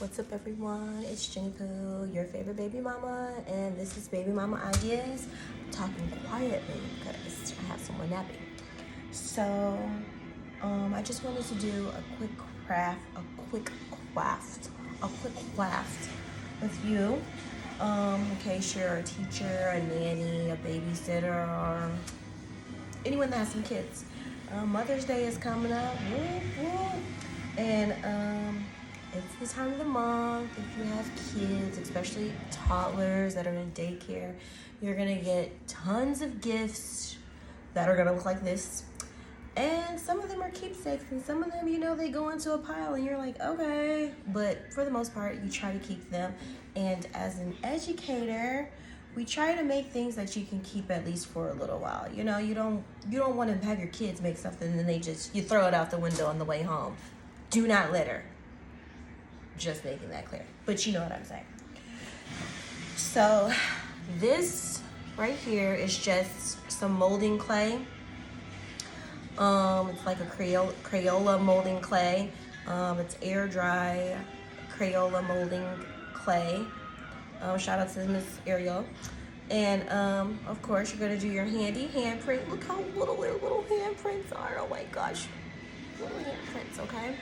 What's up, everyone? It's Jenny Pooh, your favorite baby mama, and this is Baby Mama Ideas. I'm talking quietly because I have someone napping. So, I just wanted to do a quick craft with you, in case you're a teacher, a nanny, a babysitter, or anyone that has some kids. Mother's Day is coming up, whoop, whoop. And it's the time of the month. If you have kids, especially toddlers that are in daycare, you're gonna get tons of gifts that are gonna look like this. And some of them are keepsakes, and some of them, they go into a pile, and you're like, okay. But for the most part, you try to keep them. And as an educator, we try to make things that you can keep at least for a little while. You don't want to have your kids make something and then you throw it out the window on the way home. Do not litter. Just making that clear. But you know what I'm saying. So this right here is just some molding clay. It's like a Crayola molding clay. It's air dry Crayola molding clay. Shout out to Miss Ariel. And of course, you're gonna do your handy handprint. Look how little their little handprints are. Oh my gosh, little handprints. Okay.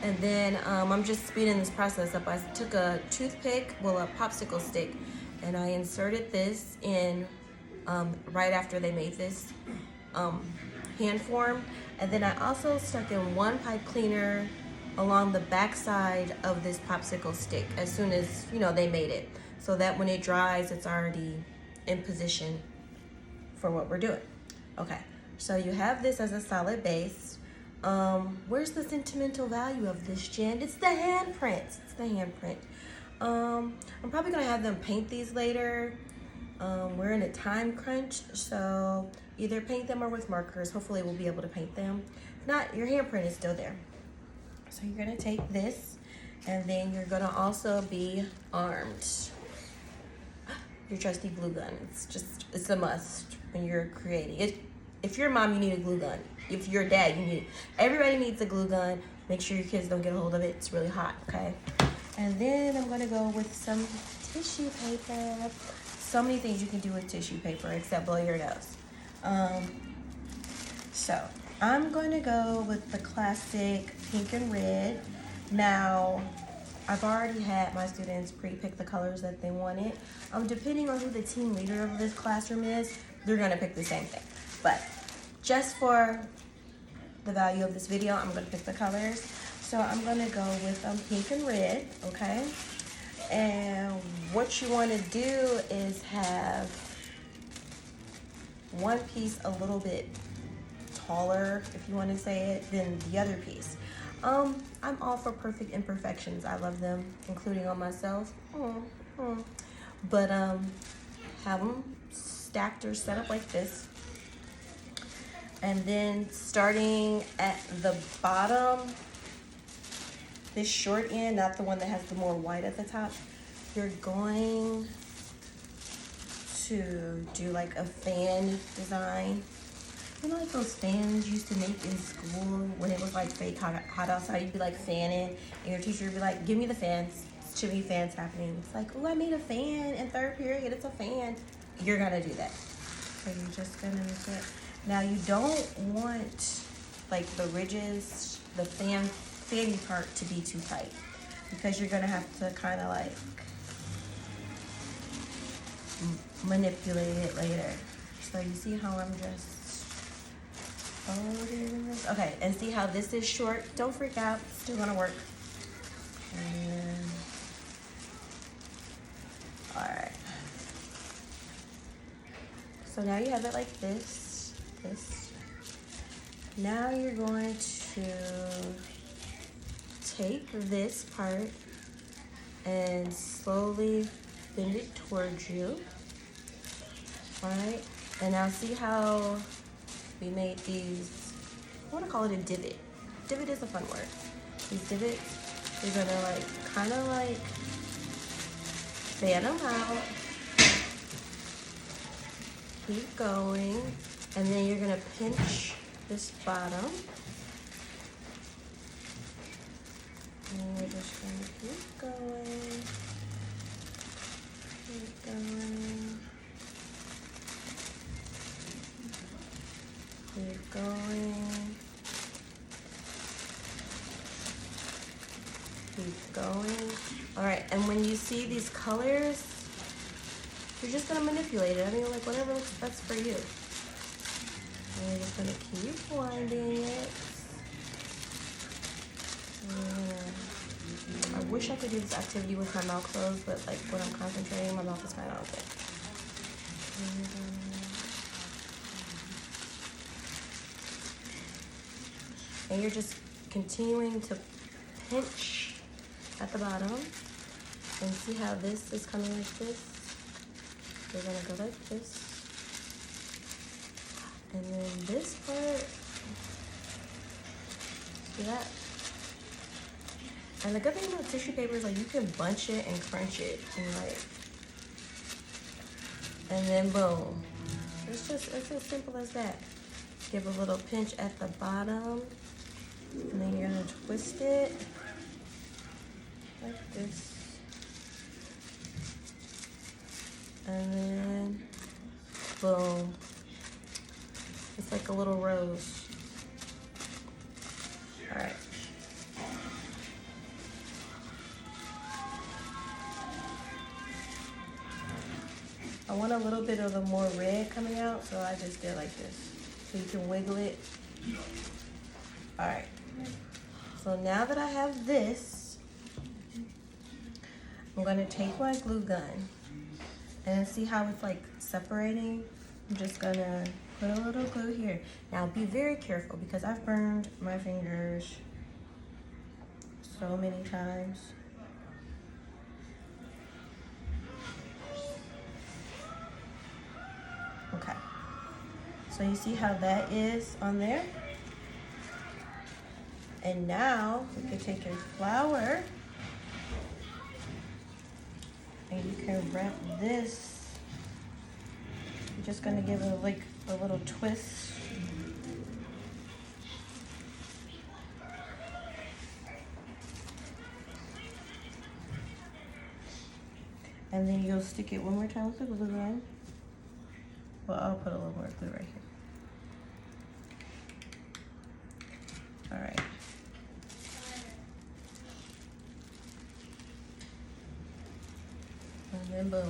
And then I'm just speeding this process up. I took a toothpick, a popsicle stick, and I inserted this in right after they made this hand form. And then I also stuck in one pipe cleaner along the back side of this popsicle stick as soon as they made it, so that when it dries, it's already in position for what we're doing. Okay, so you have this as a solid base. Where's the sentimental value of this, Jen? It's the handprint. It's the handprint. I'm probably gonna have them paint these later. We're in a time crunch, so either paint them or with markers. Hopefully we'll be able to paint them. If not, your handprint is still there. So you're gonna take this, and then you're gonna also be armed. Your trusty glue gun. It's a must when you're creating it. If you're a mom, you need a glue gun. If you're a dad, you need it. Everybody needs a glue gun. Make sure your kids don't get a hold of it. It's really hot, okay? And then I'm gonna go with some tissue paper. So many things you can do with tissue paper except blow your nose. So I'm going to go with the classic pink and red. Now, I've already had my students pre-pick the colors that they wanted. Depending on who the team leader of this classroom is, they're gonna pick the same thing. But just for the value of this video, I'm gonna pick the colors. So I'm gonna go with pink and red, okay? And what you wanna do is have one piece a little bit taller, if you want to say it, than the other piece. I'm all for perfect imperfections. I love them, including on myself. But have them stacked or set up like this. And then starting at the bottom, this short end, not the one that has the more white at the top, you're going to do like a fan design. Like those fans you used to make in school when it was like fake hot outside. You'd be like fanning, and your teacher would be like, give me the fans. Should be fans happening. It's like, oh, I made a fan in third period. It's a fan. You're gonna do that. So you're just gonna make it. Now you don't want like the ridges, the fanny part to be too tight, because you're gonna have to kind of like manipulate it later. So you see how I'm just folding this? Okay, and see how this is short? Don't freak out, it's still gonna work. And all right. So now you have it like this. Now you're going to take this part and slowly bend it towards you. All right, and now see how we made these, I want to call it a divot. Divot is a fun word. These divots, you're gonna like, kind of like fan them out. Keep going, and then you're gonna pinch this bottom. And you're just gonna keep going. Keep going. Keep going. Keep going. All right, and when you see these colors, you're just gonna manipulate it. I mean, like whatever looks best for you. And you're just gonna keep winding it. I wish I could do this activity with my mouth closed, but like when I'm concentrating, my mouth is kind of open. And you're just continuing to pinch at the bottom. And see how this is coming like this? You're gonna go like this. And then this part, see that? And the good thing about tissue paper is like you can bunch it and crunch it and like, and then boom. It's as simple as that. Give a little pinch at the bottom, and then you're gonna twist it like this. And then boom. It's like a little rose. All right. I want a little bit of the more red coming out, so I just did like this. So you can wiggle it. All right. So now that I have this, I'm gonna take my glue gun and see how it's like separating. I'm just gonna put a little glue here. Now be very careful because I've burned my fingers so many times. Okay, so you see how that is on there? And now you can take your flour and you can wrap this. You're just gonna give it like a little twist. And then you'll stick it one more time with the glue gun. Well, I'll put a little more glue right here. All right. And then boom.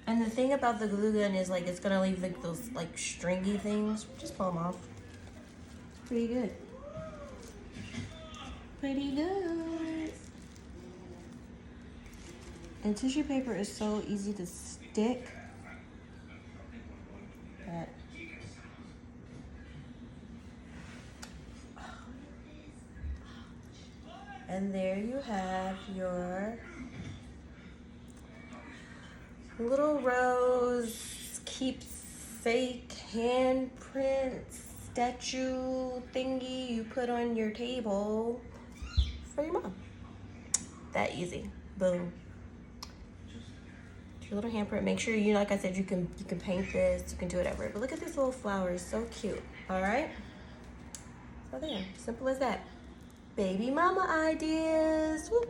And the thing about the glue gun is like it's gonna leave like those like stringy things. Just pull them off. Pretty good. Pretty good. And tissue paper is so easy to stick. That and there you have your little rose keepsake handprint statue thingy you put on your table for your mom. That easy. Boom. Your little handprint. Make sure you, like I said, you can paint this, you can do whatever. But look at this little flower, it's so cute. All right. So there, simple as that. Baby mama ideas. Whoop.